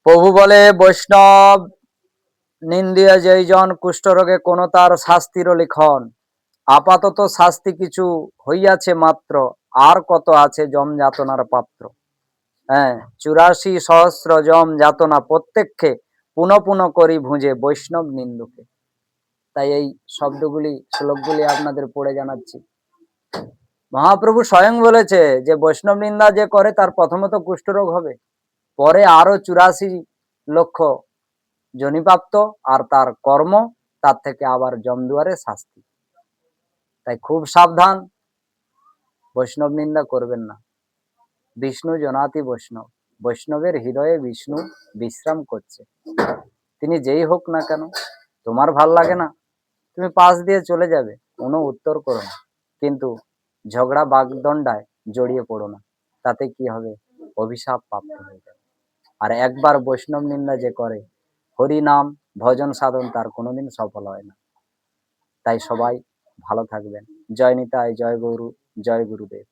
প্রভু বলে, বৈষ্ণব নিন্দিয়া যেইজন কুষ্ঠরোগে কোন তার শাস্তির লিখন, আপাতত শাস্তি কিছু হইয়াছে মাত্র, আর কত আছে যম যাতনার পাত্র। হ্যাঁ, ৮৪ সহস্র যম যাতনা প্রত্যেককে পুনঃ পুনঃ করি ভুঁজে বৈষ্ণব নিন্দুকে। তাই এই শব্দগুলি, শ্লোকগুলি আপনাদের পড়ে জানাচ্ছি। মহাপ্রভু স্বয়ং বলেছে যে বৈষ্ণব নিন্দা যে করে তার প্রথমত কুষ্ঠরোগ হবে, পরে আরো ৮৪ লক্ষ জনিপ্রাপ্ত, আর তার কর্ম, তার থেকে আবার জমদুয়ারে শাস্তি। তাই খুব সাবধান, বৈষ্ণব নিন্দা করবেন না। বিষ্ণু জনাতি বৈষ্ণব, বৈষ্ণবের হৃদয়ে বিষ্ণু বিশ্রাম করছে। তিনি যেই হোক না কেন, তোমার ভাল লাগে না, তুমি পাশ দিয়ে চলে যাবে, কোনো উত্তর করো না, কিন্তু ঝগড়া বাগদণ্ডায় জড়িয়ে পড়ো না। তাতে কি হবে? অভিশাপ প্রাপ্ত হয়ে যাবে। আর একবার বৈষ্ণব নিন্দা যে করে, হরি নাম ভজন সাধন তার কোনোদিন সফল হয় না। তাই সবাই ভালো থাকবেন। জয় নিতাই, জয় গৌর, জয় গুরুদেব।